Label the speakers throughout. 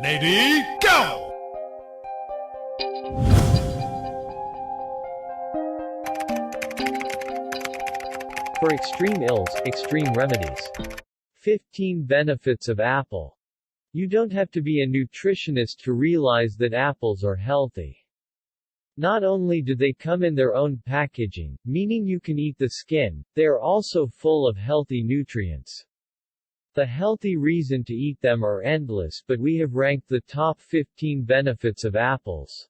Speaker 1: Ready, go!
Speaker 2: For extreme ills, extreme remedies. 15 benefits of apple. You don't have to be a nutritionist to realize that apples are healthy. Not only do they come in their own packaging, meaning you can eat the skin, they are also full of healthy nutrients. The healthy reason to eat them are endless, but we have ranked the top 15 benefits of apples.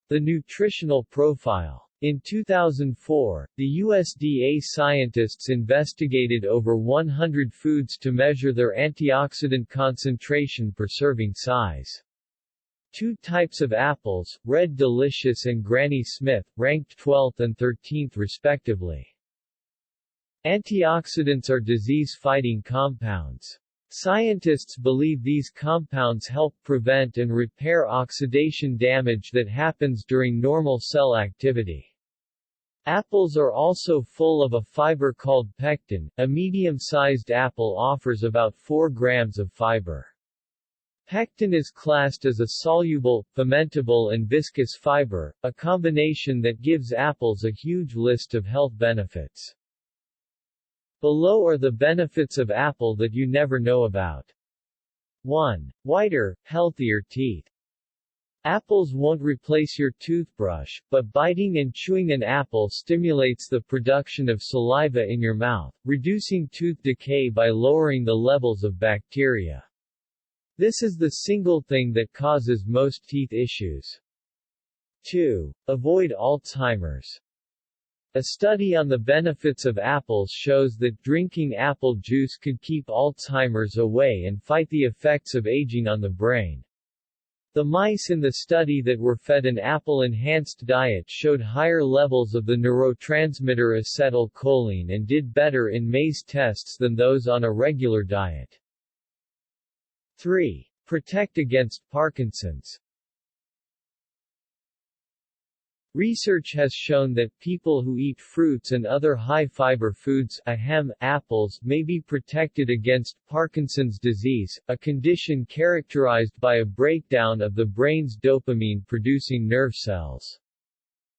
Speaker 2: The nutritional profile. In 2004, the USDA scientists investigated over 100 foods to measure their antioxidant concentration per serving size. Two types of apples, Red Delicious and Granny Smith, ranked 12th and 13th respectively. Antioxidants are disease-fighting compounds. Scientists believe these compounds help prevent and repair oxidation damage that happens during normal cell activity. Apples are also full of a fiber called pectin. A medium-sized apple offers about 4 grams of fiber. Pectin is classed as a soluble, fermentable and viscous fiber, a combination that gives apples a huge list of health benefits. Below are the benefits of apple that you never know about. 1. Whiter, healthier teeth. Apples won't replace your toothbrush, but biting and chewing an apple stimulates the production of saliva in your mouth, reducing tooth decay by lowering the levels of bacteria. This is the single thing that causes most teeth issues. 2. Avoid Alzheimer's. A study on the benefits of apples shows that drinking apple juice could keep Alzheimer's away and fight the effects of aging on the brain. The mice in the study that were fed an apple-enhanced diet showed higher levels of the neurotransmitter acetylcholine and did better in maze tests than those on a regular diet. 3. Protect against Parkinson's. Research has shown that people who eat fruits and other high-fiber foods, apples, may be protected against Parkinson's disease, a condition characterized by a breakdown of the brain's dopamine-producing nerve cells.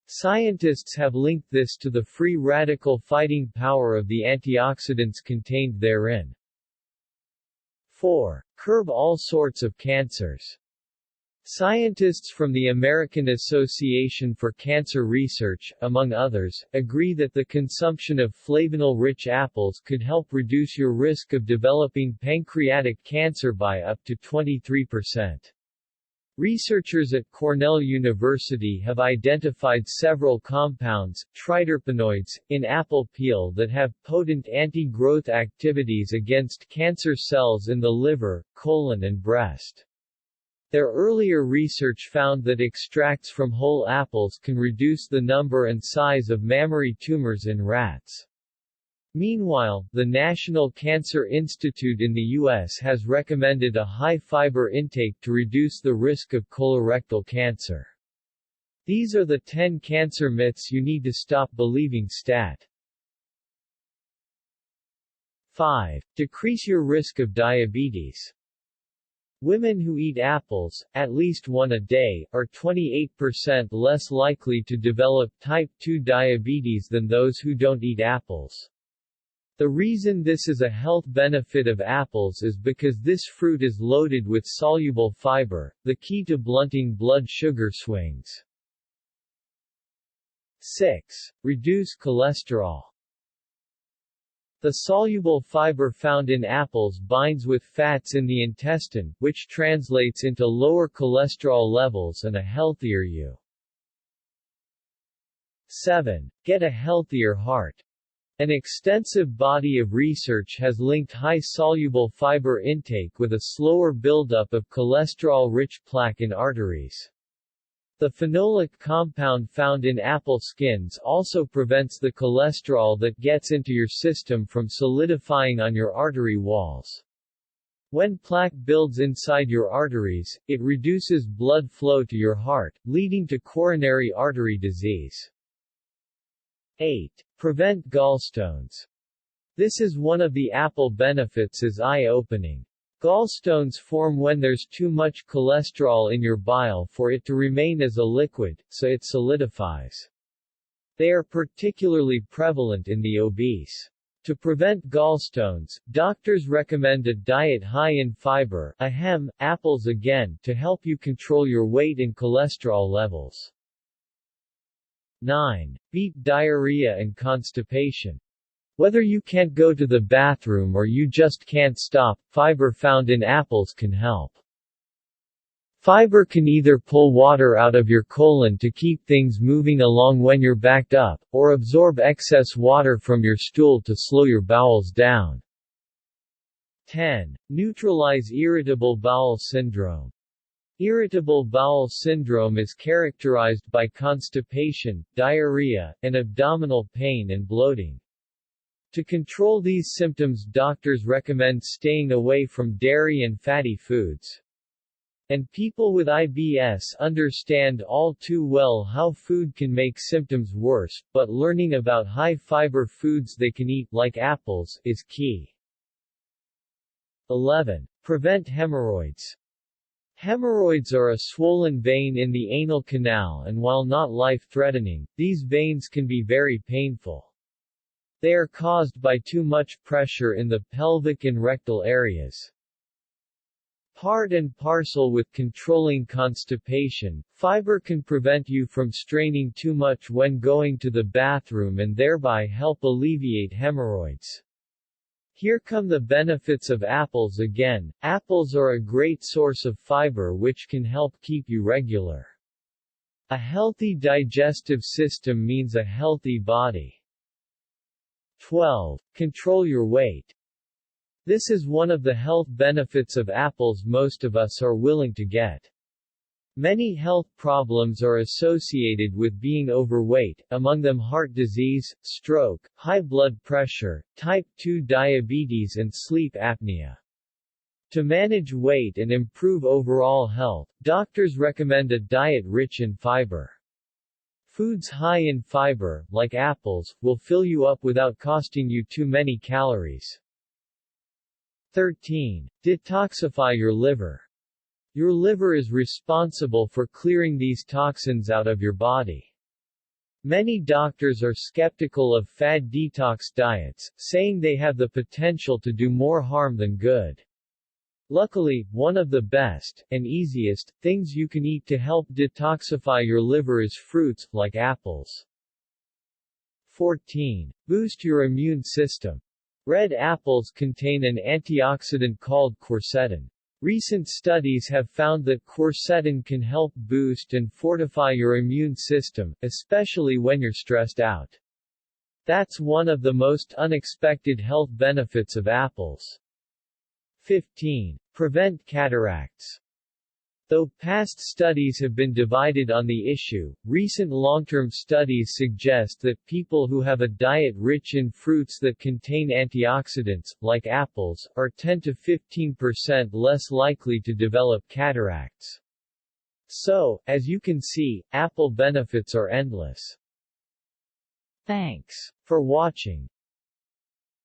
Speaker 2: Scientists have linked this to the free radical fighting power of the antioxidants contained therein. 4. Curb all sorts of cancers. Scientists from the American Association for Cancer Research, among others, agree that the consumption of flavanol-rich apples could help reduce your risk of developing pancreatic cancer by up to 23%. Researchers at Cornell University have identified several compounds, triterpenoids, in apple peel that have potent anti-growth activities against cancer cells in the liver, colon and breast. Their earlier research found that extracts from whole apples can reduce the number and size of mammary tumors in rats. Meanwhile, the National Cancer Institute in the U.S. has recommended a high-fiber intake to reduce the risk of colorectal cancer. These are the 10 cancer myths you need to stop believing. Stat. 5. Decrease your risk of diabetes. Women who eat apples, at least one a day, are 28% less likely to develop type 2 diabetes than those who don't eat apples. The reason this is a health benefit of apples is because this fruit is loaded with soluble fiber, the key to blunting blood sugar swings. 6. Reduce cholesterol. The soluble fiber found in apples binds with fats in the intestine, which translates into lower cholesterol levels and a healthier you. 7. Get a healthier heart. An extensive body of research has linked high soluble fiber intake with a slower buildup of cholesterol-rich plaque in arteries. The phenolic compound found in apple skins also prevents the cholesterol that gets into your system from solidifying on your artery walls. When plaque builds inside your arteries, it reduces blood flow to your heart, leading to coronary artery disease. 8. Prevent gallstones. This is one of the apple benefits is eye-opening. Gallstones form when there's too much cholesterol in your bile for it to remain as a liquid, so it solidifies. They are particularly prevalent in the obese. To prevent gallstones, doctors recommend a diet high in fiber, apples again, to help you control your weight and cholesterol levels. 9. Beat diarrhea and constipation. Whether you can't go to the bathroom or you just can't stop, fiber found in apples can help. Fiber can either pull water out of your colon to keep things moving along when you're backed up, or absorb excess water from your stool to slow your bowels down. 10. Neutralize irritable bowel syndrome. Irritable bowel syndrome is characterized by constipation, diarrhea, and abdominal pain and bloating. To control these symptoms, doctors recommend staying away from dairy and fatty foods. And people with IBS understand all too well how food can make symptoms worse, but learning about high-fiber foods they can eat, like apples, is key. 11. Prevent hemorrhoids. Hemorrhoids are a swollen vein in the anal canal, and while not life-threatening, these veins can be very painful. They are caused by too much pressure in the pelvic and rectal areas. Part and parcel with controlling constipation, fiber can prevent you from straining too much when going to the bathroom and thereby help alleviate hemorrhoids. Here come the benefits of apples again. Apples are a great source of fiber which can help keep you regular. A healthy digestive system means a healthy body. 12. Control your weight. This is one of the health benefits of apples most of us are willing to get. Many health problems are associated with being overweight, among them heart disease, stroke, high blood pressure, type 2 diabetes and sleep apnea. To manage weight and improve overall health, doctors recommend a diet rich in fiber. Foods high in fiber, like apples, will fill you up without costing you too many calories. 13. Detoxify your liver. Your liver is responsible for clearing these toxins out of your body. Many doctors are skeptical of fad detox diets, saying they have the potential to do more harm than good. Luckily, one of the best, and easiest, things you can eat to help detoxify your liver is fruits, like apples. 14. Boost your immune system. Red apples contain an antioxidant called quercetin. Recent studies have found that quercetin can help boost and fortify your immune system, especially when you're stressed out. That's one of the most unexpected health benefits of apples. 15. Prevent cataracts. Though past studies have been divided on the issue, recent long-term studies suggest that people who have a diet rich in fruits that contain antioxidants, like apples, are 10 to 15% less likely to develop cataracts. So, as you can see, apple benefits are endless. Thanks for watching.